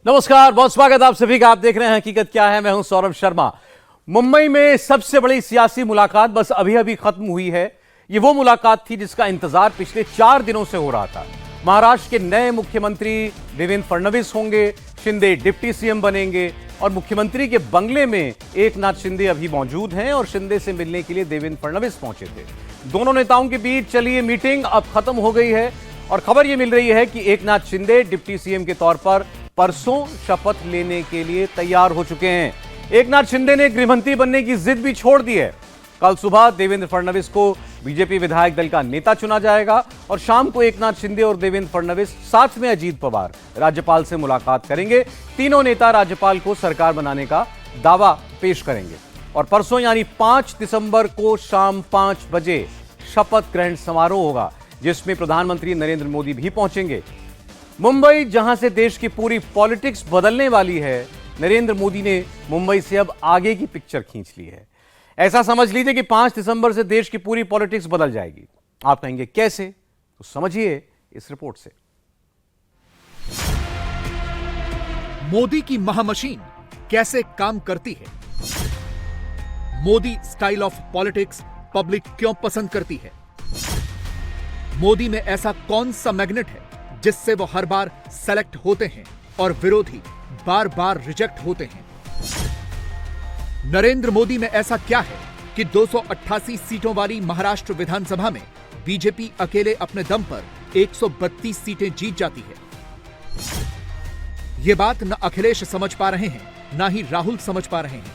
नमस्कार, बहुत स्वागत आप सभी का। आप देख रहे हैं हकीकत क्या है। मैं हूं सौरभ शर्मा। मुंबई में सबसे बड़ी सियासी मुलाकात बस अभी अभी खत्म हुई है। ये वो मुलाकात थी जिसका इंतजार पिछले 4 दिनों से हो रहा था। महाराष्ट्र के नए मुख्यमंत्री देवेंद्र फडणवीस होंगे, शिंदे डिप्टी सीएम बनेंगे और मुख्यमंत्री के बंगले में एकनाथ शिंदे अभी मौजूद हैं और शिंदे से मिलने के लिए देवेंद्र फडणवीस पहुंचे थे। दोनों नेताओं के बीच चली ये मीटिंग अब खत्म हो गई है और खबर यह मिल रही है कि एकनाथ शिंदे डिप्टी सीएम के तौर पर परसों शपथ लेने के लिए तैयार हो चुके हैं। एकनाथ शिंदे ने गृहमंत्री बनने की जिद भी छोड़ दी है। कल सुबह देवेंद्र फडणवीस को बीजेपी विधायक दल का नेता चुना जाएगा और शाम को एकनाथ शिंदे और देवेंद्र फडणवीस साथ में अजीत पवार राज्यपाल से मुलाकात करेंगे। तीनों नेता राज्यपाल को सरकार बनाने का दावा पेश करेंगे और परसों यानी 5 दिसंबर को शाम 5 बजे शपथ ग्रहण समारोह होगा, जिसमें प्रधानमंत्री नरेंद्र मोदी भी पहुंचेंगे। मुंबई, जहां से देश की पूरी पॉलिटिक्स बदलने वाली है, नरेंद्र मोदी ने मुंबई से अब आगे की पिक्चर खींच ली है। ऐसा समझ लीजिए कि 5 दिसंबर से देश की पूरी पॉलिटिक्स बदल जाएगी। आप कहेंगे कैसे? तो समझिए इस रिपोर्ट से। मोदी की महामशीन कैसे काम करती है? Modi style of politics public क्यों पसंद करती है? मोदी में ऐसा कौन सा मैग्नेट है जिससे वो हर बार सेलेक्ट होते हैं और विरोधी बार बार रिजेक्ट होते हैं? नरेंद्र मोदी में ऐसा क्या है कि 288 सीटों वाली महाराष्ट्र विधानसभा में बीजेपी अकेले अपने दम पर 132 सीटें जीत जाती है? यह बात न अखिलेश समझ पा रहे हैं, न ही राहुल समझ पा रहे हैं।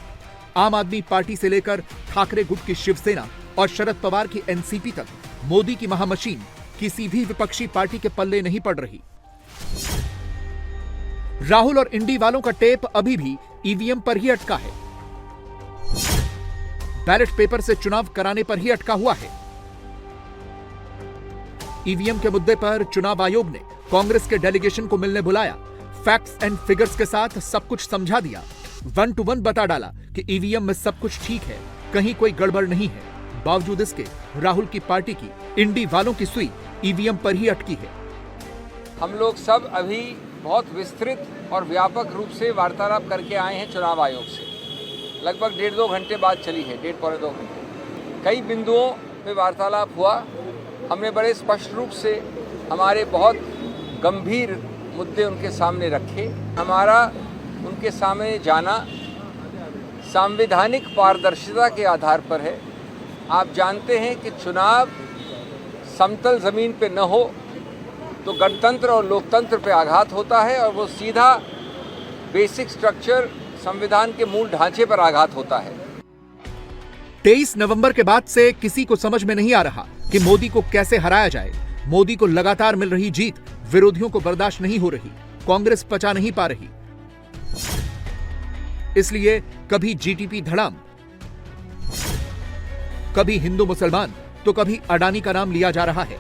आम आदमी पार्टी से लेकर ठाकरे गुट की शिवसेना और शरद पवार की एनसीपी तक मोदी की महामशीन किसी भी विपक्षी पार्टी के पल्ले नहीं पड़ रही। राहुल और इंडी वालों का टेप अभी भी ईवीएम पर ही अटका है, बैलेट पेपर से चुनाव कराने पर ही अटका हुआ है। ईवीएम के मुद्दे पर चुनाव आयोग ने कांग्रेस के डेलीगेशन को मिलने बुलाया, फैक्ट्स एंड फिगर्स के साथ सब कुछ समझा दिया, 1 to 1 बता डाला कि ईवीएम में सब कुछ ठीक है, कहीं कोई गड़बड़ नहीं है। बावजूद इसके राहुल की पार्टी की इंडी वालों की सुई ईवीएम पर ही अटकी है। हम लोग सब अभी बहुत विस्तृत और व्यापक रूप से वार्तालाप करके आए हैं चुनाव आयोग से। लगभग 1.5-2 घंटे बाद चली है, 1.5-2 घंटे। कई बिंदुओं पे वार्तालाप हुआ। हमने बड़े स्पष्ट रूप से हमारे बहुत गंभीर मुद्दे उनके सामने रखे। हमारा उनके सामने जाना संवैधानिक पारदर्शिता के आधार पर है। आप जानते हैं कि चुनाव समतल जमीन पे न हो तो गणतंत्र और लोकतंत्र पे आघात होता है और वो सीधा बेसिक स्ट्रक्चर संविधान के मूल ढांचे पर आघात होता है। 23 नवंबर के बाद से किसी को समझ में नहीं आ रहा कि मोदी को कैसे हराया जाए। मोदी को लगातार मिल रही जीत विरोधियों को बर्दाश्त नहीं हो रही, कांग्रेस पचा नहीं पा रही। इसलिए कभी जीटीपी धड़ाम, कभी हिंदू मुसलमान, तो कभी अडानी का नाम लिया जा रहा है।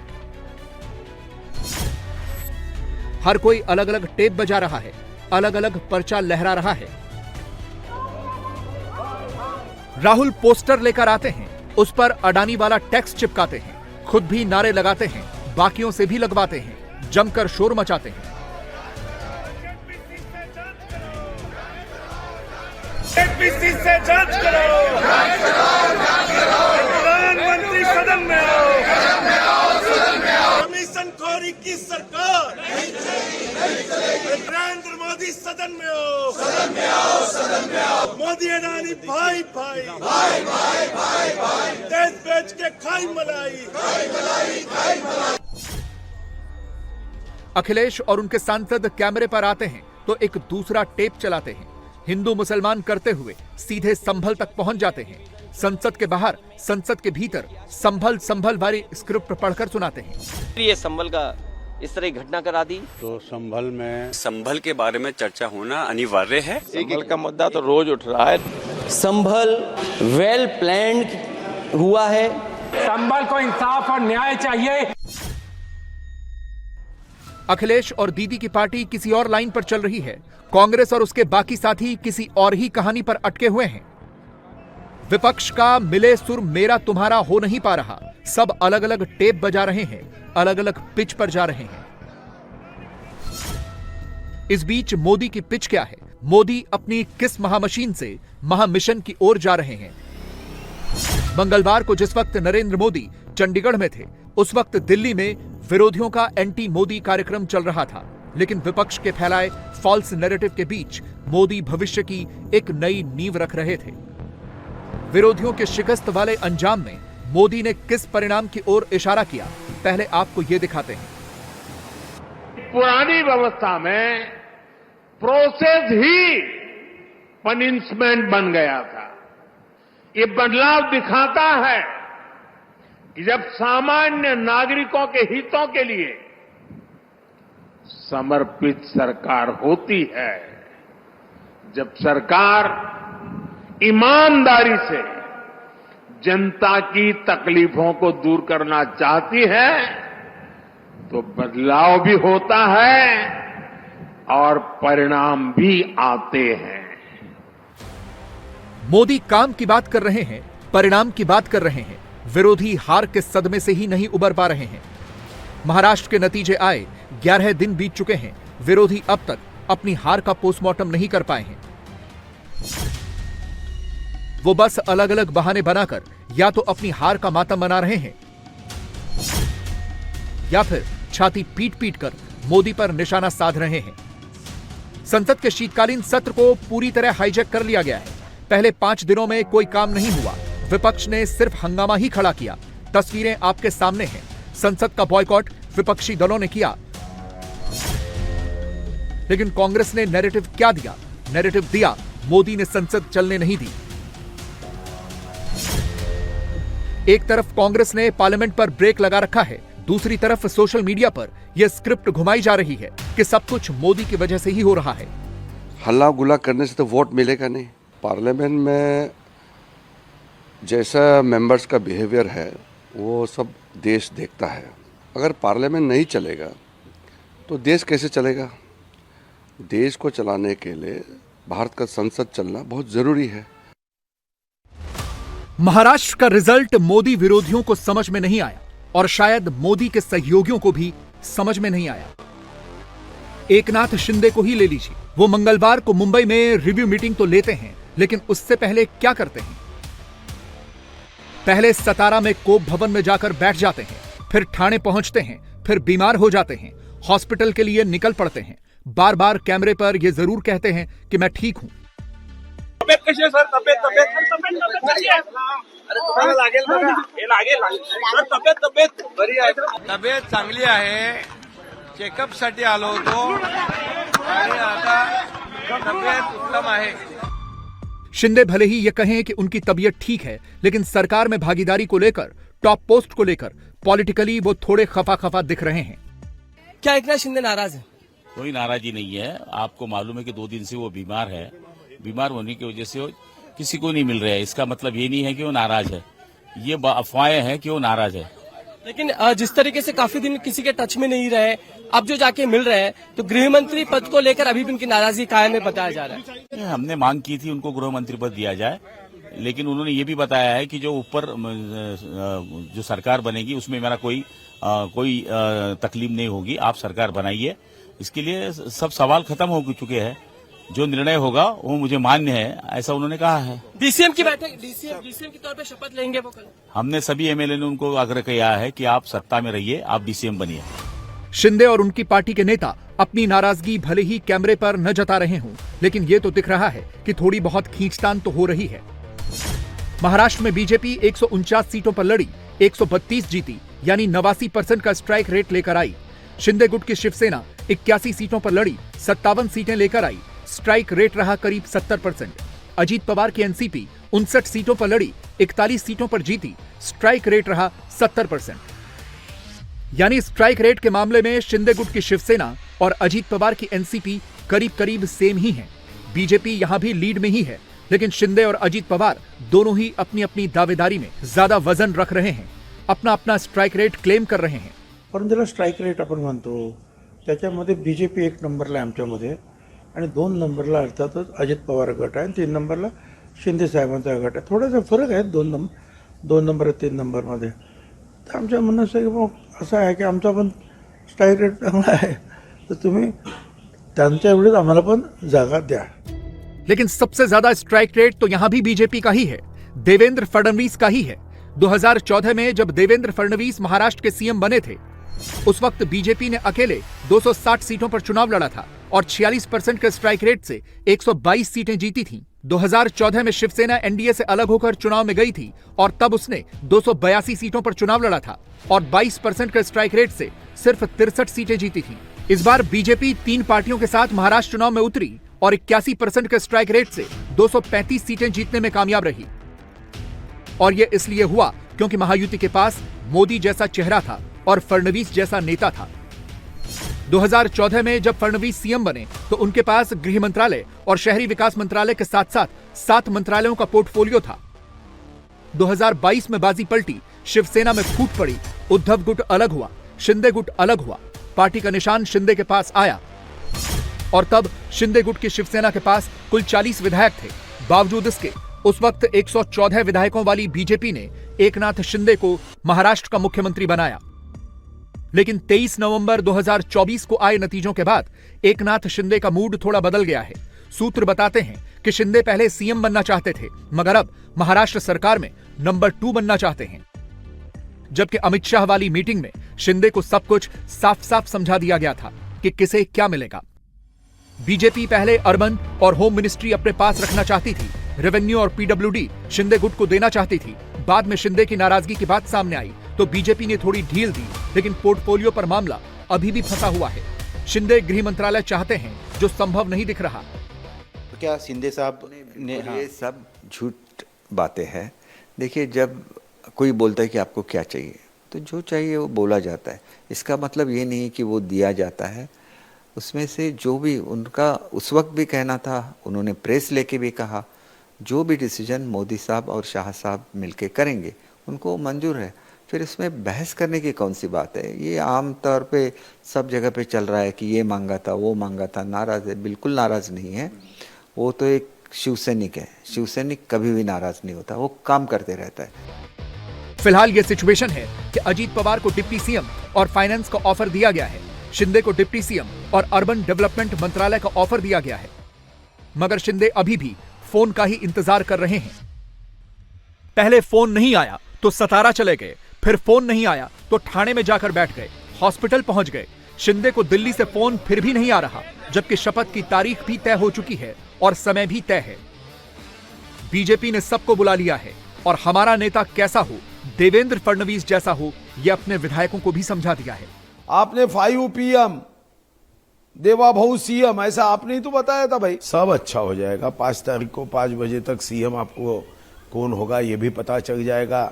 हर कोई अलग अलग टेप बजा रहा है, अलग अलग पर्चा लहरा रहा है। राहुल पोस्टर लेकर आते हैं, उस पर अडानी वाला टेक्स्ट चिपकाते हैं, खुद भी नारे लगाते हैं, बाकियों से भी लगवाते हैं, जमकर शोर मचाते हैं। एपीसी से जांच करो, प्रधानमंत्री सदन में आओ, कमीशन खोरी की सरकार नरेंद्र मोदी सदन में आओ, मोदी अडानी भाई भाई, देश बेच के खाई मलाई। अखिलेश और उनके सांसद कैमरे पर आते हैं तो एक दूसरा टेप चलाते हैं, हिंदू मुसलमान करते हुए सीधे संभल तक पहुंच जाते हैं। संसद के बाहर, संसद के भीतर संभल वाली स्क्रिप्ट पढ़कर सुनाते हैं। ये संभल का इस तरह की घटना करा दी तो संभल के बारे में चर्चा होना अनिवार्य है। संभल का मुद्दा तो रोज उठ रहा है। संभल वेल प्लान्ड हुआ है। संभल को इंसाफ और न्याय चाहिए। अखिलेश और दीदी की पार्टी किसी और लाइन पर चल रही है, कांग्रेस और उसके बाकी साथी किसी और ही कहानी पर अटके हुए हैं। विपक्ष का मिले सुर मेरा तुम्हारा हो नहीं पा रहा, सब अलग अलग टेप बजा रहे हैं, अलग अलग पिच पर जा रहे हैं। इस बीच मोदी की पिच क्या है? मोदी अपनी किस महामशीन से महामिशन की ओर जा रहे हैं? मंगलवार को जिस वक्त नरेंद्र मोदी चंडीगढ़ में थे, उस वक्त दिल्ली में विरोधियों का एंटी मोदी कार्यक्रम चल रहा था, लेकिन विपक्ष के फैलाए फॉल्स नैरेटिव के बीच मोदी भविष्य की एक नई नींव रख रहे थे। विरोधियों के शिकस्त वाले अंजाम में मोदी ने किस परिणाम की ओर इशारा किया, पहले आपको यह दिखाते हैं। पुरानी व्यवस्था में प्रोसेस ही पनिशमेंट बन गया था। ये बदलाव दिखाता है कि जब सामान्य नागरिकों के हितों के लिए समर्पित सरकार होती है, जब सरकार ईमानदारी से जनता की तकलीफों को दूर करना चाहती है, तो बदलाव भी होता है और परिणाम भी आते हैं। मोदी काम की बात कर रहे हैं, परिणाम की बात कर रहे हैं। विरोधी हार के सदमे से ही नहीं उबर पा रहे हैं। महाराष्ट्र के नतीजे आए, 11 दिन बीत चुके हैं। विरोधी अब तक अपनी हार का पोस्टमार्टम नहीं कर पाए हैं। वो बस अलग अलग बहाने बनाकर या तो अपनी हार का मातम मना रहे हैं या फिर छाती पीट पीट कर मोदी पर निशाना साध रहे हैं। संसद के शीतकालीन सत्र को पूरी तरह हाईजैक कर लिया गया है। पहले 5 दिनों में कोई काम नहीं हुआ। विपक्ष ने सिर्फ हंगामा ही खड़ा किया। तस्वीरें आपके सामने हैं। संसद का बॉयकॉट विपक्षी दलों ने किया, लेकिन कांग्रेस ने नैरेटिव क्या दिया? नैरेटिव दिया, मोदी ने संसद चलने नहीं दी। एक तरफ कांग्रेस ने पार्लियामेंट पर ब्रेक लगा रखा है, दूसरी तरफ सोशल मीडिया पर यह स्क्रिप्ट घुमाई जा रही है कि सब कुछ मोदी की वजह से ही हो रहा है। हल्ला गुल्ला करने से तो वोट मिलेगा नहीं। पार्लियामेंट में जैसा मेंबर्स का बिहेवियर है वो सब देश देखता है। अगर पार्लियामेंट नहीं चलेगा तो देश कैसे चलेगा? देश को चलाने के लिए भारत का संसद चलना बहुत जरूरी है। महाराष्ट्र का रिजल्ट मोदी विरोधियों को समझ में नहीं आया और शायद मोदी के सहयोगियों को भी समझ में नहीं आया। एकनाथ शिंदे को ही ले लीजिए। वो मंगलवार को मुंबई में रिव्यू मीटिंग तो लेते हैं, लेकिन उससे पहले क्या करते हैं? पहले सतारा में कोप भवन में जाकर बैठ जाते हैं, फिर ठाणे पहुंचते हैं, फिर बीमार हो जाते हैं, हॉस्पिटल के लिए निकल पड़ते हैं। बार बार कैमरे पर यह जरूर कहते हैं कि मैं ठीक हूं। तब्येत कशी आहे सर? तब्येत कशी आहे? अरे तुम्हाला लागेल बघा, हे लागेल सर. तब्येत बरी आहे. तब्येत चांगली आहे. चेकअप साठी आलो होतो आणि आता तब्येत उत्तम आहे. शिंदे भले ही ये कहें कि उनकी तबीयत ठीक है, लेकिन सरकार में भागीदारी को लेकर, टॉप पोस्ट को लेकर पॉलिटिकली वो थोड़े खफा खफा दिख रहे हैं। क्या एकनाथ शिंदे नाराज है? कोई नाराजी नहीं है। आपको मालूम है कि 2 दिन से वो बीमार है। बीमार होने की वजह से वो किसी को नहीं मिल रहा है। इसका मतलब ये नहीं है कि वो नाराज है, ये अफवाहें हैं कि वो नाराज है। लेकिन जिस तरीके से काफी दिन किसी के टच में नहीं रहे, अब जो जाके मिल रहे हैं, तो गृह मंत्री पद को लेकर अभी भी उनकी नाराजगी कायम है बताया जा रहा है। हमने मांग की थी उनको गृह मंत्री पद दिया जाए, लेकिन उन्होंने ये भी बताया है कि जो ऊपर जो सरकार बनेगी उसमें मेरा कोई तकलीफ नहीं होगी, आप सरकार बनाइए। इसके लिए सब सवाल खत्म हो चुके हैं। जो निर्णय होगा वो मुझे मान्य है, ऐसा उन्होंने कहा है। डीसीएम की बैठक, डीसीएम के तौर पे शपथ लेंगे वो कल। हमने सभी एमएलए ने उनको आग्रह किया है कि आप सत्ता में रहिए, आप डीसीएम बनिए। शिंदे और उनकी पार्टी के नेता अपनी नाराजगी भले ही कैमरे पर न जता रहे हों, लेकिन ये तो दिख रहा है कि थोड़ी बहुत खींचतान तो हो रही है। महाराष्ट्र में बीजेपी 149 सीटों पर लड़ी, 132 जीती, यानी 89% का स्ट्राइक रेट लेकर आई। शिंदे गुट की शिवसेना 81 सीटों पर लड़ी, 57 सीटें लेकर आई, स्ट्राइक रेट रहा करीब 70%। अजीत पवार की एनसीपी 59 सीटों पर लड़ी, 41 सीटों पर जीती, स्ट्राइक रेट रहा 70%। यानी स्ट्राइक रेट के मामले में शिंदे गुट की शिवसेना और अजीत पवार की एनसीपी करीब करीब सेम ही हैं। बीजेपी यहां भी लीड में ही है, लेकिन शिंदे और अजीत पवार दोनों ही अपनी अपनी दावेदारी में ज्यादा वजन रख रहे हैं, अपना अपना स्ट्राइक रेट क्लेम कर रहे हैं। पण ज्याला स्ट्राइक रेट आपण म्हणतो त्याच्यामध्ये बीजेपी 1 नंबरला आमच्यामध्ये आणि 2 नंबरला अर्थातच अजित पवार गट आहे आणि 3 नंबरला शिंदे साहेबांचा गट आहे। थोडासा फरक आहे 2 नंबर 3 नंबरमध्ये। तर आमच्या म्हणणं असं आहे की आमचा पण स्ट्राइक रेट चांगला आहे, तर तुम्ही त्यांच्या वेळेस आम्हाला पण जागा द्या. लेकिन सबसे ज्यादा स्ट्राइक रेट तो यहां भी बीजेपी का ही है, देवेंद्र फडणवीस का ही है. 2014 में जब देवेंद्र फडणवीस महाराष्ट्र के सीएम बने थे, उस वक्त बीजेपी ने अकेले 260 सीटों पर चुनाव लड़ा था और 46% के स्ट्राइक रेट से 122 सीटें जीती थीं. 2014 में शिवसेना एनडीए से अलग होकर चुनाव में गई थी और तब उसने 282 सीटों पर चुनाव लड़ा था और 22% के स्ट्राइक रेट से सिर्फ 63 सीटें जीती थीं. इस बार बीजेपी 3 पार्टियों के साथ महाराष्ट्र चुनाव में उतरी और 81% के स्ट्राइक रेट से 235 सीटें जीतने में कामयाब रही. और यह इसलिए हुआ क्योंकि महायुति के पास मोदी जैसा चेहरा था और फडणवीस जैसा नेता था. 2014 में जब फडणवीस सीएम बने तो उनके पास गृह मंत्रालय और शहरी विकास मंत्रालय के साथ साथ 7 मंत्रालयों का पोर्टफोलियो था. 2022 में बाजी पलटी, शिवसेना में फूट पड़ी, उद्धव गुट अलग हुआ, शिंदे गुट अलग हुआ, पार्टी का निशान शिंदे के पास आया और तब शिंदे गुट की शिवसेना के पास कुल 40 विधायक थे. बावजूद इसके उस वक्त 114 विधायकों वाली बीजेपी ने एकनाथ शिंदे को महाराष्ट्र का मुख्यमंत्री बनाया. लेकिन 23 नवंबर 2024 को आए नतीजों के बाद एकनाथ शिंदे का मूड थोड़ा बदल गया है. सूत्र बताते हैं कि शिंदे पहले सीएम बनना चाहते थे, मगर अब महाराष्ट्र सरकार में नंबर 2 बनना चाहते हैं. जबकि अमित शाह वाली मीटिंग में शिंदे को सब कुछ साफ साफ समझा दिया गया था कि किसे क्या मिलेगा. बीजेपी पहले अर्बन और होम मिनिस्ट्री अपने पास रखना चाहती थी, रेवेन्यू और पीडब्ल्यूडी शिंदे गुट को देना चाहती थी. बाद में शिंदे की नाराजगी की बात सामने आई तो बीजेपी ने थोड़ी ढील दी, लेकिन पोर्टफोलियो पर मामला अभी भी फंसा हुआ है. शिंदे गृह मंत्रालय चाहते हैं जो संभव नहीं दिख रहा. क्या शिंदे साहब ने ये सब झूठ बातें हैं. देखिए, जब कोई बोलता है कि आपको क्या चाहिए तो जो चाहिए वो बोला जाता है. इसका मतलब ये नहीं है कि वो दिया जाता है. उसमें से जो भी उनका उस वक्त भी कहना था, उन्होंने प्रेस लेके भी कहा, जो भी डिसीजन मोदी साहब और शाह साहब मिलके करेंगे उनको मंजूर है. फिर इसमें बहस करने की कौन सी बात है. ये आम तौर पे सब जगह पे चल रहा है कि ये मांगा था, वो मांगा था. नाराज है? बिल्कुल नाराज नहीं है. वो तो एक शिवसैनिक है. शिवसैनिक कभी भी नाराज नहीं होता, वो काम करते रहता है. फिलहाल ये सिचुएशन है कि अजीत पवार को डिप्टी सीएम और फाइनेंस का ऑफर दिया गया है, शिंदे को डिप्टी सीएम और अर्बन डेवलपमेंट मंत्रालय का ऑफर दिया गया है. मगर शिंदे अभी भी फोन का ही इंतजार कर रहे हैं. पहले फोन नहीं आया तो सतारा चले गए, फिर फोन नहीं आया तो ठाणे में जाकर बैठ गए, हॉस्पिटल पहुंच गए. शिंदे को दिल्ली से फोन फिर भी नहीं आ रहा, जबकि शपथ की तारीख भी तय हो चुकी है और समय भी तय है. बीजेपी ने सबको बुला लिया है और हमारा नेता कैसा हो, देवेंद्र फडणवीस जैसा हो, यह अपने विधायकों को भी समझा दिया है. आपने 5 PM देवा भाऊ सीएम ऐसा आपने ही तो बताया था भाई. सब अच्छा हो जाएगा. 5 तारीख को 5 बजे तक सीएम आपको कौन होगा ये भी पता चल जाएगा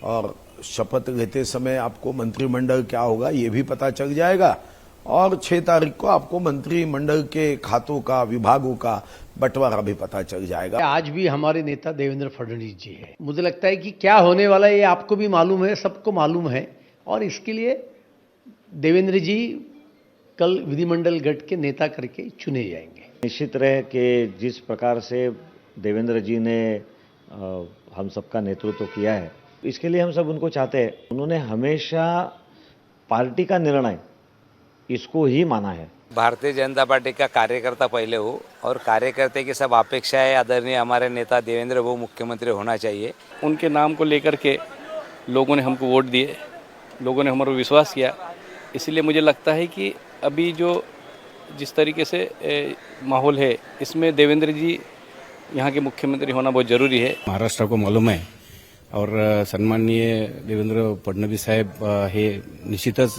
और शपथ लेते समय आपको मंत्रिमंडल क्या होगा ये भी पता चल जाएगा और 6 तारीख को आपको मंत्रिमंडल के खातों का, विभागों का बंटवारा भी पता चल जाएगा. आज भी हमारे नेता देवेंद्र फडणवीस जी है. मुझे लगता है कि क्या होने वाला है ये आपको भी मालूम है, सबको मालूम है और इसके लिए देवेंद्र जी कल विधिमंडल गठ के नेता करके चुने जाएंगे. निश्चित रहे कि जिस प्रकार से देवेंद्र जी ने हम सबका नेतृत्व किया है, इसके लिए हम सब उनको चाहते हैं. उन्होंने हमेशा पार्टी का निर्णय इसको ही माना है. भारतीय जनता पार्टी का कार्यकर्ता पहले हो और कार्यकर्ते की सब अपेक्षा है आदरणीय हमारे नेता देवेंद्र वो मुख्यमंत्री होना चाहिए. उनके नाम को लेकर के लोगों ने हमको वोट दिए, लोगों ने हमारा विश्वास किया. इसलिए मुझे लगता है कि अभी जो जिस तरीके से माहौल है इसमें देवेंद्र जी यहाँ के मुख्यमंत्री होना बहुत जरूरी है. महाराष्ट्र को मालूम है और सन्माननीय देवेंद्र फडणवीस साहेब हे निश्चितच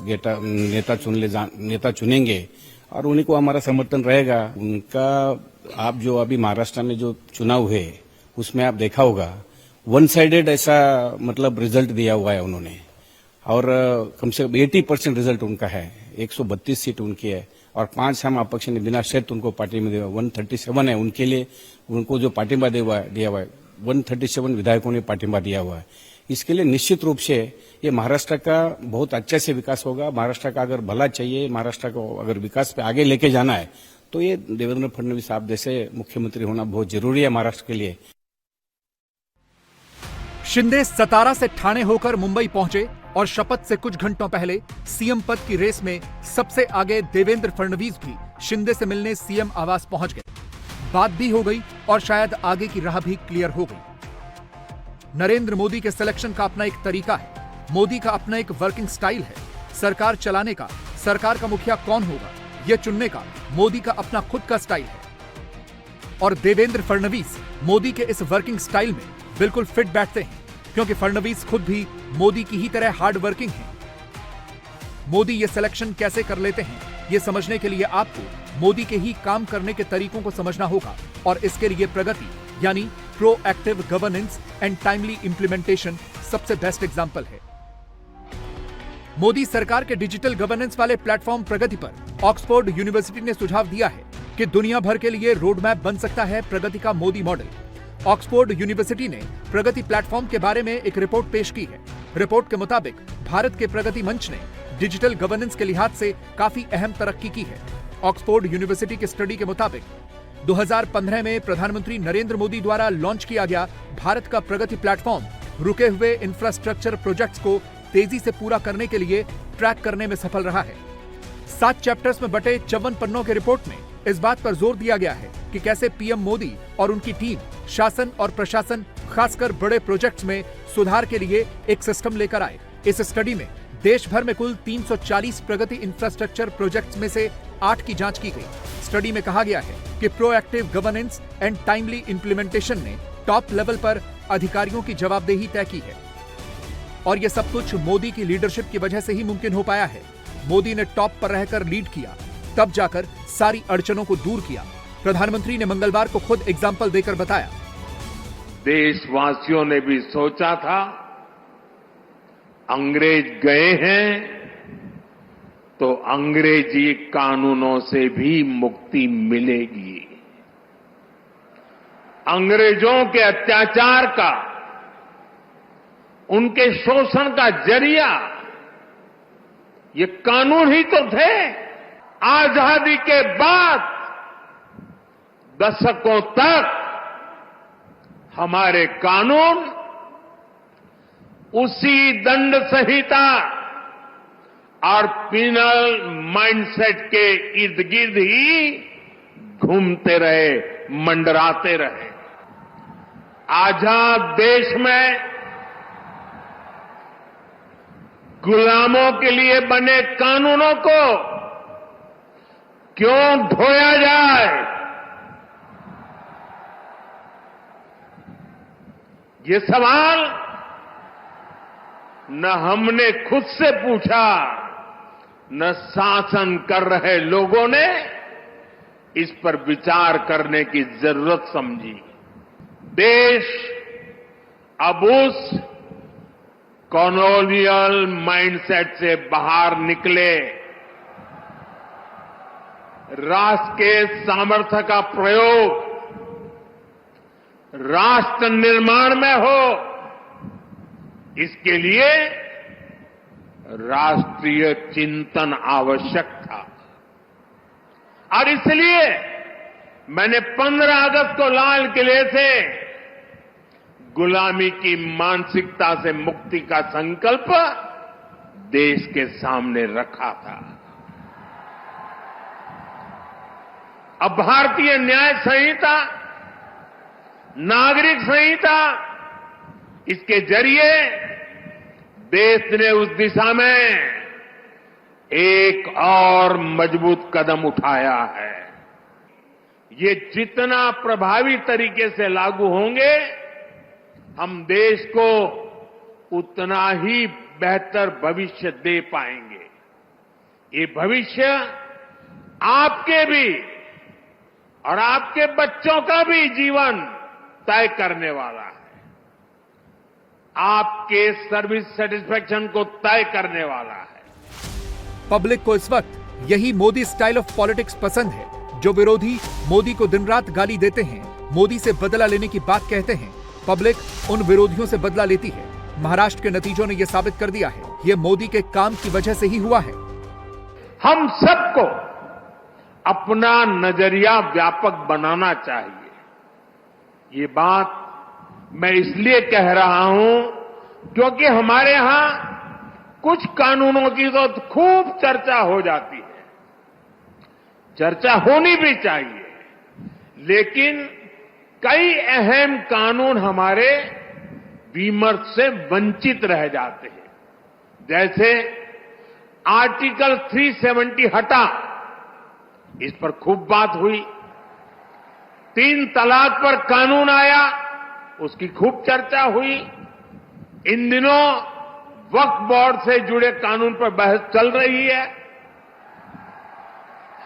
नेता चुनेंगे और उन्हीं को हमारा समर्थन रहेगा. उनका आप जो अभी महाराष्ट्र में जो चुनाव है उसमें आप देखा होगा 1 साइडेड ऐसा मतलब रिजल्ट दिया हुआ है उन्होंने और कम से कम 80% रिजल्ट उनका है. 132 सीट उनकी है और 5 हम अपक्ष ने बिना शर्त उनको पार्टी में दिया. 137 है उनके लिए, उनको जो पार्टिंबा दिया हुआ है 137 विधायकों ने पार्टिंबा दिया हुआ है. इसके लिए निश्चित रूप से ये महाराष्ट्र का बहुत अच्छे से विकास होगा. महाराष्ट्र का अगर भला चाहिए, महाराष्ट्र को अगर विकास पे आगे लेके जाना है तो ये देवेंद्र फडणवीस साहब जैसे मुख्यमंत्री होना बहुत जरूरी है महाराष्ट्र के लिए. शिंदे सतारा से ठाणे होकर मुंबई पहुंचे और शपथ से कुछ घंटों पहले सीएम पद की रेस में सबसे आगे देवेंद्र फडणवीस भी शिंदे से मिलने सीएम आवास पहुंच गए। बात भी हो गई और शायद आगे की राह भी क्लियर हो गई। नरेंद्र मोदी के सिलेक्शन का अपना एक तरीका है, मोदी का अपना एक वर्किंग स्टाइल है। सरकार चलाने का, सरकार का मुखिया कौन होगा यह चुनने का मोदी का अपना खुद का स्टाइल है। और देवेंद्र फडणवीस मोदी के इस वर्किंग स्टाइल में बिल्कुल फिट बैठते हैं, क्योंकि फडणवीस खुद भी मोदी की ही तरह हार्ड वर्किंग हैं। मोदी ये सिलेक्शन कैसे कर लेते हैं, ये समझने के लिए आपको मोदी के ही काम करने के तरीकों को समझना होगा, और इसके लिए प्रगति यानी proactive governance and timely implementation सबसे बेस्ट एग्जांपल है। मोदी सरकार के डिजिटल गवर्नेंस वाले प्लेटफॉर्म प्रगति पर ऑक्सफोर्ड यूनिवर्सिटी ने सुझाव दिया है कि दुनिया भर के लिए रोड मैप बन सकता है प्रगति का मोदी मॉडल। ऑक्सफोर्ड यूनिवर्सिटी ने प्रगति प्लेटफॉर्म के बारे में एक रिपोर्ट पेश की है। रिपोर्ट के मुताबिक भारत के प्रगति मंच ने डिजिटल गवर्नेंस के लिहाज से काफी अहम तरक्की की है। ऑक्सफोर्ड यूनिवर्सिटी की स्टडी के मुताबिक 2015 में प्रधानमंत्री नरेंद्र मोदी द्वारा लॉन्च किया गया भारत का प्रगति प्लेटफॉर्म रुके हुए इंफ्रास्ट्रक्चर प्रोजेक्ट्स को तेजी से पूरा करने के लिए ट्रैक करने में सफल रहा है। 7 चैप्टर्स में बटे 54 पन्नों के रिपोर्ट में इस बात पर जोर दिया गया है कि कैसे पीएम मोदी और उनकी टीम शासन और प्रशासन, खासकर बड़े प्रोजेक्ट्स में सुधार के लिए एक सिस्टम लेकर आए। इस स्टडी में देश भर में कुल 340 प्रगति इंफ्रास्ट्रक्चर प्रोजेक्ट्स में से 8 की जांच की गई। स्टडी में कहा गया है कि proactive governance and timely implementation ने टॉप लेवल पर अधिकारियों की जवाबदेही तय की है, और यह सब कुछ मोदी की लीडरशिप की वजह से ही मुमकिन हो पाया है। मोदी ने टॉप पर रहकर लीड किया, तब जाकर सारी अड़चनों को दूर किया। प्रधानमंत्री ने मंगलवार को खुद एग्जाम्पल देकर बताया, देशवासियों ने भी सोचा था अंग्रेज गए हैं तो अंग्रेजी कानूनों से भी मुक्ति मिलेगी। अंग्रेजों के अत्याचार का, उनके शोषण का जरिया ये कानून ही तो थे। आजादी के बाद दशकों तक हमारे कानून उसी दंड संहिता और पिनल माइंडसेट के इर्द गिर्द ही घूमते रहे, मंडराते रहे। आजाद देश में गुलामों के लिए बने कानूनों को क्यों ढोया जाए? ये सवाल न हमने खुद से पूछा, न शासन कर रहे लोगों ने इस पर विचार करने की जरूरत समझी। देश अब उस कॉलोनियल माइंडसेट से बाहर निकले, राष्ट्र के सामर्थ्य का प्रयोग राष्ट्र निर्माण में हो, इसके लिए राष्ट्रीय चिंतन आवश्यक था। और इसलिए मैंने 15 अगस्त को लाल किले से गुलामी की मानसिकता से मुक्ति का संकल्प देश के सामने रखा था। अब भारतीय न्याय संहिता, नागरिक संहिता, इसके जरिए देश ने उस दिशा में एक और मजबूत कदम उठाया है। ये जितना प्रभावी तरीके से लागू होंगे, हम देश को उतना ही बेहतर भविष्य दे पाएंगे। ये भविष्य आपके भी और आपके बच्चों का भी जीवन तय करने वाला है, आपके सर्विस सेटिस्फैक्शन को तय करने वाला है। पब्लिक को इस वक्त यही मोदी स्टाइल ऑफ पॉलिटिक्स पसंद है, जो विरोधी मोदी को दिन रात गाली देते हैं, मोदी से बदला लेने की बात कहते हैं। पब्लिक उन विरोधियों से बदला लेती है। महाराष्ट्र के नतीजों ने यह साबित कर दिया है, यह मोदी के काम की वजह से ही हुआ है। हम सबको अपना नजरिया व्यापक बनाना चाहिए। ये बात मैं इसलिए कह रहा हूं क्योंकि हमारे यहां कुछ कानूनों की तो खूब चर्चा हो जाती है, चर्चा होनी भी चाहिए, लेकिन कई अहम कानून हमारे विमर्श से वंचित रह जाते हैं। जैसे आर्टिकल 370 हटा, इस पर खूब बात हुई। 3 तलाक पर कानून आया, उसकी खूब चर्चा हुई। इन दिनों वक्फ बोर्ड से जुड़े कानून पर बहस चल रही है।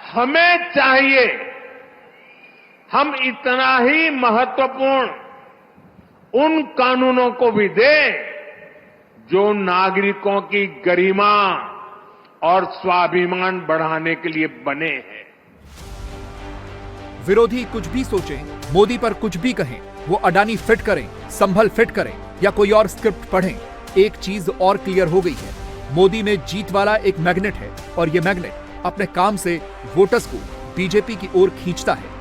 हमें चाहिए हम इतना ही महत्वपूर्ण उन कानूनों को भी दें जो नागरिकों की गरिमा और स्वाभिमान बढ़ाने के लिए बने हैं। विरोधी कुछ भी सोचें, मोदी पर कुछ भी कहें, वो अडानी फिट करें, संभल फिट करें या कोई और स्क्रिप्ट पढ़ें, एक चीज और क्लियर हो गई है, मोदी में जीत वाला एक मैग्नेट है और ये मैग्नेट अपने काम से वोटर्स को बीजेपी की ओर खींचता है।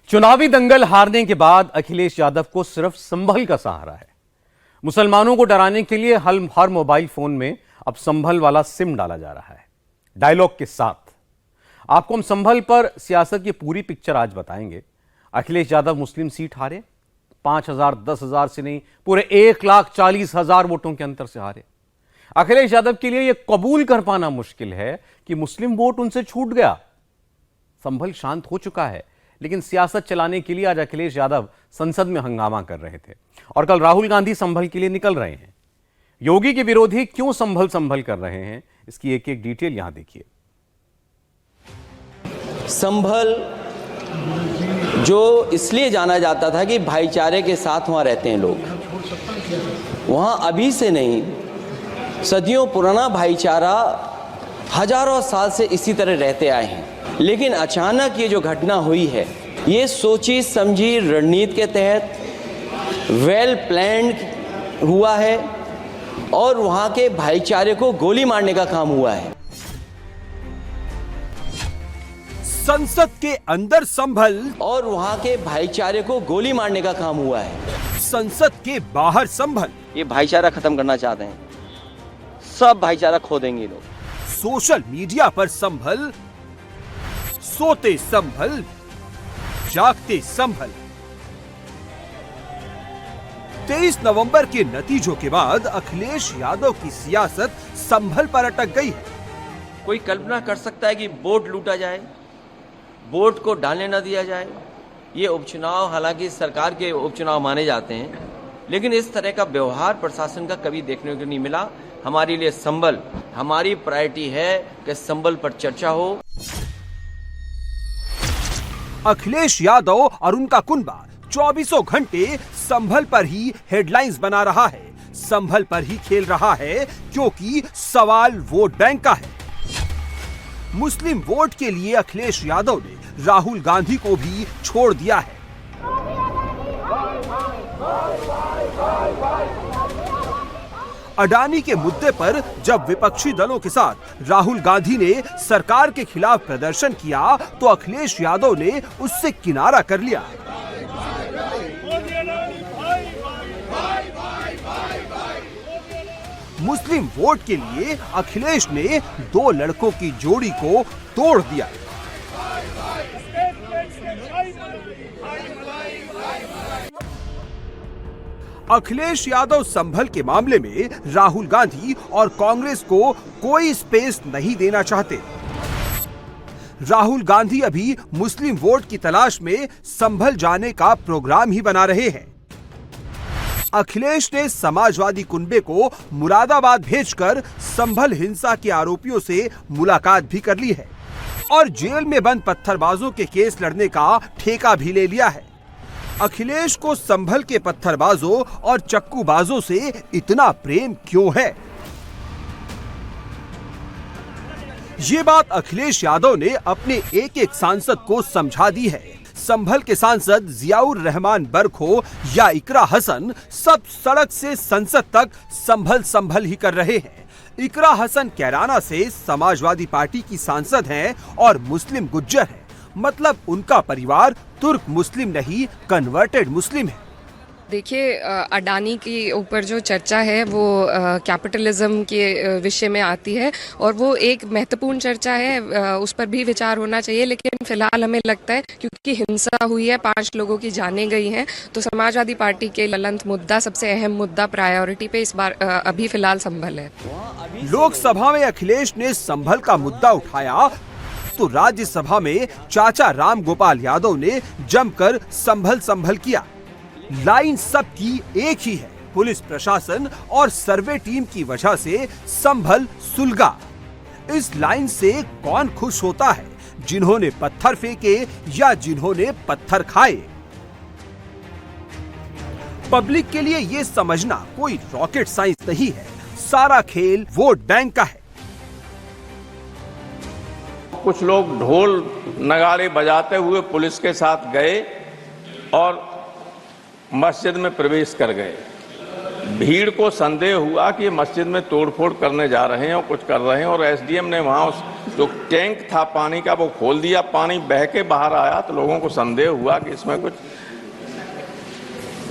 चुनावी दंगल हारने के बाद अखिलेश यादव को सिर्फ संभल का सहारा है। मुसलमानों को डराने के लिए हर मोबाइल फोन में अब संभल वाला सिम डाला जा रहा है, डायलॉग के साथ। आपको हम संभल पर सियासत की पूरी पिक्चर आज बताएंगे। अखिलेश यादव मुस्लिम सीट हारे, 5,000 10,000 से नहीं, पूरे 1,40,000 वोटों के अंतर से हारे। अखिलेश यादव के लिए यह कबूल कर पाना मुश्किल है कि मुस्लिम वोट उनसे छूट गया। संभल शांत हो चुका है, लेकिन सियासत चलाने के लिए आज अखिलेश यादव संसद में हंगामा कर रहे थे और कल राहुल गांधी संभल के लिए निकल रहे हैं। योगी के विरोधी क्यों संभल कर रहे हैं, इसकी एक एक डिटेल यहां देखिए। संभल जो इसलिए जाना जाता था कि भाईचारे के साथ वहाँ रहते हैं लोग, वहाँ अभी से नहीं, सदियों पुराना भाईचारा हजारों साल से इसी तरह रहते आए हैं। लेकिन अचानक ये जो घटना हुई है, ये सोची समझी रणनीति के तहत वेल प्लान्ड हुआ है और वहाँ के भाईचारे को गोली मारने का काम हुआ है। संसद के अंदर संभल और वहाँ के भाईचारे को गोली मारने का काम हुआ है। संसद के बाहर संभल। ये भाईचारा खत्म करना चाहते हैं, सब भाईचारा खो देंगे लोग। सोशल मीडिया पर संभल, सोते संभल, जागते संभल। 23 नवंबर के नतीजों के बाद अखिलेश यादव की सियासत संभल पर अटक गई है। कोई कल्पना कर सकता है कि वोट लूटा जाए, वोट को डालने न दिया जाए। ये उपचुनाव हालांकि सरकार के उपचुनाव माने जाते हैं, लेकिन इस तरह का व्यवहार प्रशासन का कभी देखने को नहीं मिला। हमारे लिए संभल, हमारी प्रायोरिटी है कि संभल पर चर्चा हो। अखिलेश यादव और उनका कुनबा 24 घंटे संभल पर ही हेडलाइंस बना रहा है, संभल पर ही खेल रहा है, क्योंकि सवाल वोट बैंक का है। मुस्लिम वोट के लिए अखिलेश यादव ने राहुल गांधी को भी छोड़ दिया है। अडानी के मुद्दे पर जब विपक्षी दलों के साथ राहुल गांधी ने सरकार के खिलाफ प्रदर्शन किया, तो अखिलेश यादव ने उससे किनारा कर लिया। मुस्लिम वोट के लिए अखिलेश ने 2 लड़कों की जोड़ी को तोड़ दिया। अखिलेश यादव संभल के मामले में राहुल गांधी और कांग्रेस को कोई स्पेस नहीं देना चाहते। राहुल गांधी अभी मुस्लिम वोट की तलाश में संभल जाने का प्रोग्राम ही बना रहे हैं। अखिलेश ने समाजवादी कुनबे को मुरादाबाद भेजकर संभल हिंसा के आरोपियों से मुलाकात भी कर ली है और जेल में बंद पत्थरबाजों के केस लड़ने का ठेका भी ले लिया है। अखिलेश को संभल के पत्थरबाजों और चक्कूबाजों से इतना प्रेम क्यों है? ये बात अखिलेश यादव ने अपने एक सांसद को समझा दी है। संभल के सांसद जियाउर रहमान बर्क हो या इकरा हसन, सब सड़क से संसद तक संभल ही कर रहे हैं। इकरा हसन कैराना से समाजवादी पार्टी की सांसद हैं और मुस्लिम गुज्जर हैं, मतलब उनका परिवार तुर्क मुस्लिम नहीं कन्वर्टेड मुस्लिम है। देखिए, अडानी के ऊपर जो चर्चा है वो कैपिटलिज्म के विषय में आती है और वो एक महत्वपूर्ण चर्चा है, उस पर भी विचार होना चाहिए। लेकिन फिलहाल हमें लगता है क्योंकि हिंसा हुई है, 5 लोगों की जानें गई हैं, तो समाजवादी पार्टी के ज्वलंत मुद्दा, सबसे अहम मुद्दा, प्रायोरिटी पे इस बार अभी फिलहाल संभल है। लोकसभा में अखिलेश ने संभल का मुद्दा उठाया तो राज्यसभा में चाचा राम गोपाल यादव ने जमकर संभल किया। लाइन सबकी एक ही है, पुलिस प्रशासन और सर्वे टीम की वजह से संभल सुलगा। इस लाइन से कौन खुश होता है, जिन्होंने पत्थर फेंके या जिन्होंने पत्थर खाए? पब्लिक के लिए ये समझना कोई रॉकेट साइंस नहीं है, सारा खेल वोट बैंक का है। कुछ लोग ढोल नगाड़े बजाते हुए पुलिस के साथ गए और मस्जिद में प्रवेश कर गए। भीड़ को संदेह हुआ कि मस्जिद में तोड़फोड़ करने जा रहे हैं और कुछ कर रहे हैं, और एसडीएम ने वहां जो टैंक था पानी का वो खोल दिया। पानी बह के बाहर आया तो लोगों को संदेह हुआ कि इसमें कुछ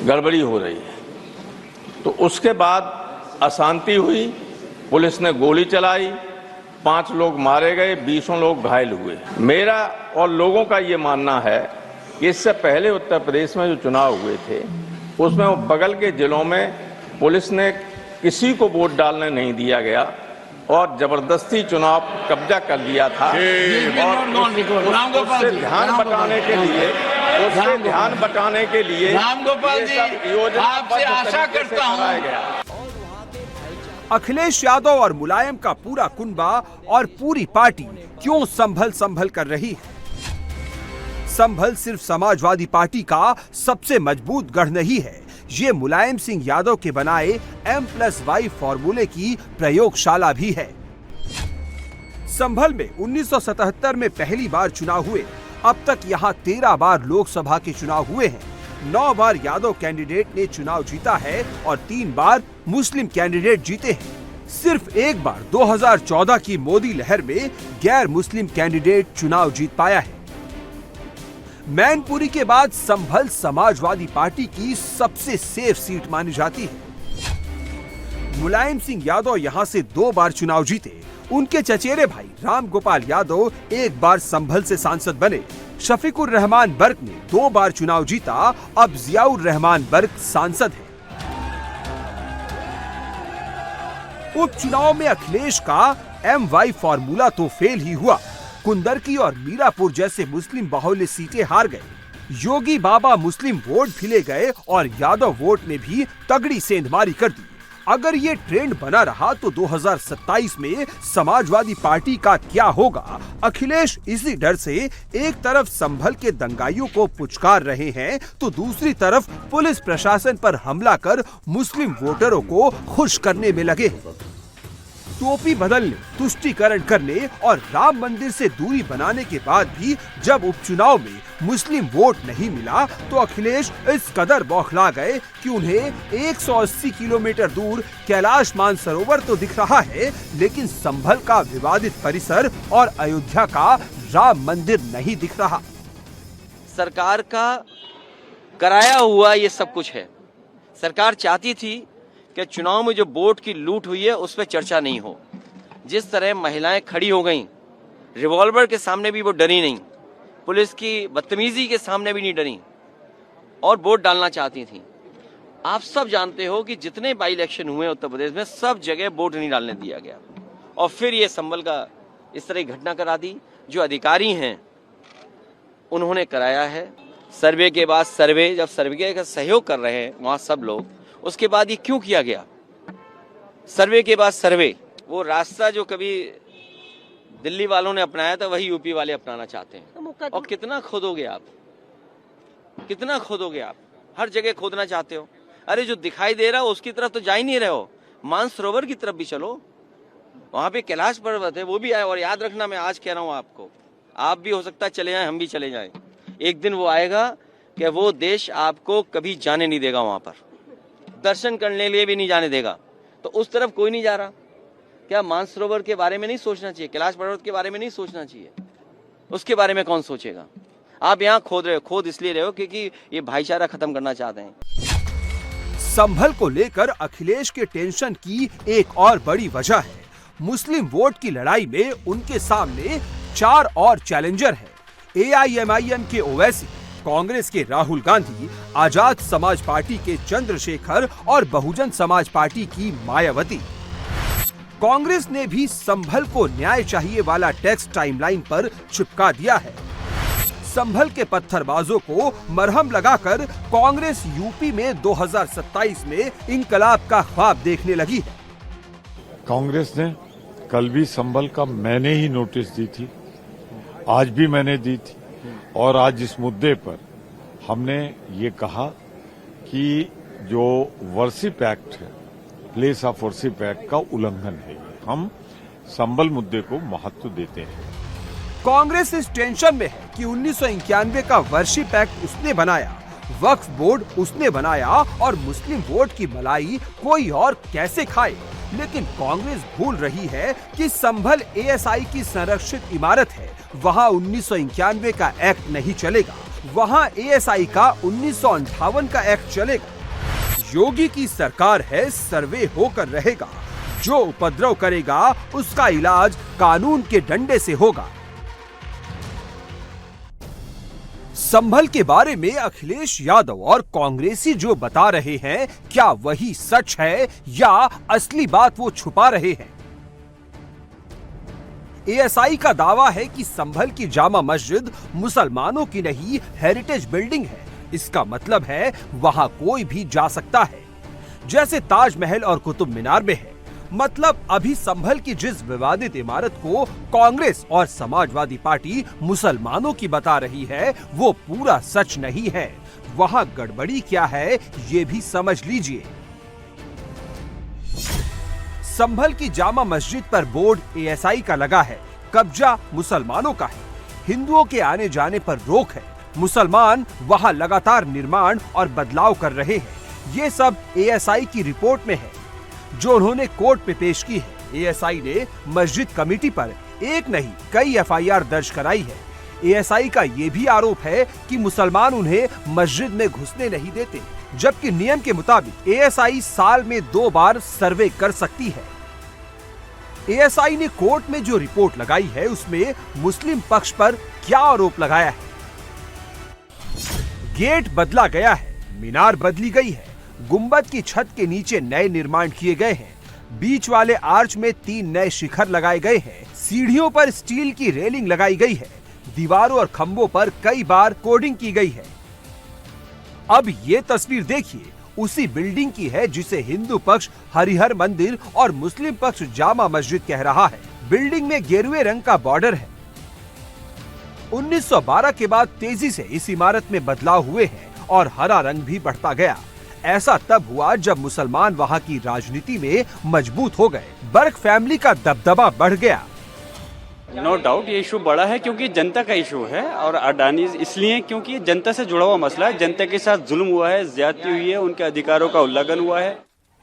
गड़बड़ी हो रही है। तो उसके बाद अशांति हुई, पुलिस ने गोली चलाई, 5 लोग मारे गए, 20 लोग घायल हुए। मेरा और लोगों का ये मानना है कि इससे पहले उत्तर प्रदेश में जो चुनाव हुए थे उसमें वो बगल के जिलों में पुलिस ने किसी को वोट डालने नहीं दिया गया और जबरदस्ती चुनाव कब्जा कर लिया था। और उससे ध्यान बटाने के लिए रामगोपाल जी, आपसे आशा करता हूं। अखिलेश यादव और मुलायम का पूरा कुनबा और पूरी पार्टी क्यों संभल कर रही है? संभल सिर्फ समाजवादी पार्टी का सबसे मजबूत गढ़ नहीं है, ये मुलायम सिंह यादव के बनाए M+Y फॉर्मूले की प्रयोगशाला भी है। संभल में 1977 में पहली बार चुनाव हुए, अब तक यहाँ 13 बार लोकसभा के चुनाव हुए हैं। 9 बार यादव कैंडिडेट ने चुनाव जीता है और 3 बार मुस्लिम कैंडिडेट जीते हैं। सिर्फ एक बार 2014 की मोदी लहर में गैर मुस्लिम कैंडिडेट चुनाव जीत पाया है। मैनपुरी के बाद संभल समाजवादी पार्टी की सबसे सेफ सीट मानी जाती है। मुलायम सिंह यादव यहां से 2 बार चुनाव जीते। उनके चचेरे भाई राम गोपाल यादव 1 बार संभल से सांसद बने। शफीकुर रहमान बर्क ने 2 बार चुनाव जीता, अब जियाउर रहमान बर्क सांसद है। उपचुनाव में अखिलेश का MY फॉर्मूला तो फेल ही हुआ। कुंदरकी और मीरापुर जैसे मुस्लिम बाहुल्य सीटें हार गए। योगी बाबा मुस्लिम वोट भी ले गए और यादव वोट ने भी तगड़ी सेंधमारी कर दी। अगर ये ट्रेंड बना रहा तो 2027 में समाजवादी पार्टी का क्या होगा? अखिलेश इसी डर से एक तरफ संभल के दंगाइयों को पुचकार रहे हैं तो दूसरी तरफ पुलिस प्रशासन पर हमला कर मुस्लिम वोटरों को खुश करने में लगे। टोपी बदलने, तुष्टीकरण करने और राम मंदिर से दूरी बनाने के बाद भी जब उपचुनाव में मुस्लिम वोट नहीं मिला तो अखिलेश इस कदर बौखला गए कि उन्हें 180 किलोमीटर दूर कैलाश मानसरोवर तो दिख रहा है, लेकिन संभल का विवादित परिसर और अयोध्या का राम मंदिर नहीं दिख रहा। सरकार का कराया हुआ ये सब कुछ है। सरकार चाहती थी कि चुनाव में जो वोट की लूट हुई है उस पर चर्चा नहीं हो। जिस तरह महिलाएं खड़ी हो गईं, रिवॉल्वर के सामने भी वो डरी नहीं, पुलिस की बदतमीजी के सामने भी नहीं डरी और वोट डालना चाहती थी। आप सब जानते हो कि जितने बाई इलेक्शन हुए उत्तर प्रदेश में सब जगह वोट नहीं डालने दिया गया और फिर ये संभल का इस तरह की घटना करा दी। जो अधिकारी हैं उन्होंने कराया है। सर्वे के बाद सर्वे, जब सर्वे का सहयोग कर रहे हैं वहाँ सब लोग, उसके बाद ये क्यों किया गया? सर्वे के बाद सर्वे, वो रास्ता जो कभी दिल्ली वालों ने अपनाया था वही यूपी वाले अपनाना चाहते हैं। और कितना खोदोगे आप, कितना खोदोगे आप? हर जगह खोदना चाहते हो। अरे जो दिखाई दे रहा हो उसकी तरफ तो जा ही नहीं रहे हो, मानसरोवर की तरफ भी चलो। वहां पे कैलाश पर्वत है, वो भी आए। और याद रखना, मैं आज कह रहा हूं आपको, आप भी हो सकता है चले जाएं, हम भी चले जाएं। एक दिन वो आएगा कि वो देश आपको कभी जाने नहीं देगा, वहां पर दर्शन करने लिए भी नहीं जाने देगा। तो उस तरफ कोई नहीं जा रहा। क्या मानसरोवर के बारे में नहीं सोचना चाहिए? कैलाश पर्वत के बारे में नहीं सोचना चाहिए? उसके बारे में कौन सोचेगा? आप यहाँ खोद रहे हो, खोद इसलिए रहे हो क्योंकि ये भाईचारा खत्म करना चाहते हैं। संभल को लेकर अखिलेश के टेंशन की एक और बड़ी वजह है। मुस्लिम वोट की लड़ाई में उनके सामने 4 और चैलेंजर हैं। AIMIM के ओवैसी, कांग्रेस के राहुल गांधी, आजाद समाज पार्टी के चंद्रशेखर और बहुजन समाज पार्टी की मायावती। कांग्रेस ने भी संभल को न्याय चाहिए वाला टैक्स टाइमलाइन पर चिपका दिया है। संभल के पत्थरबाजों को मरहम लगाकर कांग्रेस यूपी में 2027 में इंकलाब का ख्वाब देखने लगी है। कांग्रेस ने कल भी संभल का मैंने ही नोटिस दी थी, आज भी मैंने दी थी, और आज इस मुद्दे पर हमने ये कहा कि जो वर्शिप एक्ट है, प्लेस ऑफ वर्शिप एक्ट का उल्लंघन है। हम संभल मुद्दे को महत्व देते हैं। कांग्रेस इस टेंशन में है कि 1991 का वर्शिप एक्ट उसने बनाया, वक्फ बोर्ड उसने बनाया और मुस्लिम वोट की मलाई कोई और कैसे खाए। लेकिन कांग्रेस भूल रही है कि संभल ASI की संरक्षित इमारत है, वहां 1991 का एक्ट नहीं चलेगा, वहां ASI का 1958 का एक्ट चलेगा। योगी की सरकार है, सर्वे होकर रहेगा, जो उपद्रव करेगा उसका इलाज कानून के डंडे से होगा। संभल के बारे में अखिलेश यादव और कांग्रेसी जो बता रहे हैं, क्या वही सच है या असली बात वो छुपा रहे हैं? ASI का दावा है कि संभल की जामा मस्जिद मुसलमानों की नहीं, हेरिटेज बिल्डिंग है। इसका मतलब है वहां कोई भी जा सकता है, जैसे ताजमहल और कुतुब मीनार में है। मतलब अभी संभल की जिस विवादित इमारत को कांग्रेस और समाजवादी पार्टी मुसलमानों की बता रही है, वो पूरा सच नहीं है। वहां गड़बड़ी क्या है ये भी समझ लीजिए। संभल की जामा मस्जिद पर बोर्ड ASI का लगा है, कब्जा मुसलमानों का है, हिंदुओं के आने जाने पर रोक है, मुसलमान वहां लगातार निर्माण और बदलाव कर रहे हैं। ये सब ASI की रिपोर्ट में है जो उन्होंने कोर्ट पे पेश की है। ASI ने मस्जिद कमेटी पर एक नहीं कई FIR दर्ज कराई है। ASI का ये भी आरोप है कि मुसलमान उन्हें मस्जिद में घुसने नहीं देते, जबकि नियम के मुताबिक ASI साल में 2 बार सर्वे कर सकती है। ASI ने कोर्ट में जो रिपोर्ट लगाई है उसमें मुस्लिम पक्ष पर क्या आरोप लगाया है? गेट बदला गया है, मीनार बदली गई है, गुंबद की छत के नीचे नए निर्माण किए गए हैं, बीच वाले आर्च में 3 नए शिखर लगाए गए हैं, सीढ़ियों पर स्टील की रेलिंग लगाई गई है, दीवारों और खंभों पर कई बार कोडिंग की गई है। अब ये तस्वीर देखिए, उसी बिल्डिंग की है जिसे हिंदू पक्ष हरिहर मंदिर और मुस्लिम पक्ष जामा मस्जिद कह रहा है। बिल्डिंग में गेरुए रंग का बॉर्डर है। 1912 के बाद तेजी से इस इमारत में बदलाव हुए हैं और हरा रंग भी बढ़ता गया। ऐसा तब हुआ जब मुसलमान वहां की राजनीति में मजबूत हो गए, बर्क फैमिली का दबदबा बढ़ गया। नो डाउट ये इशू बड़ा है क्योंकि जनता का इशू है, और अडानी इसलिए क्योंकि जनता से जुड़ा हुआ मसला है। जनता के साथ जुल्म हुआ है, ज्यादती हुई है, उनके अधिकारों का उल्लंघन हुआ है।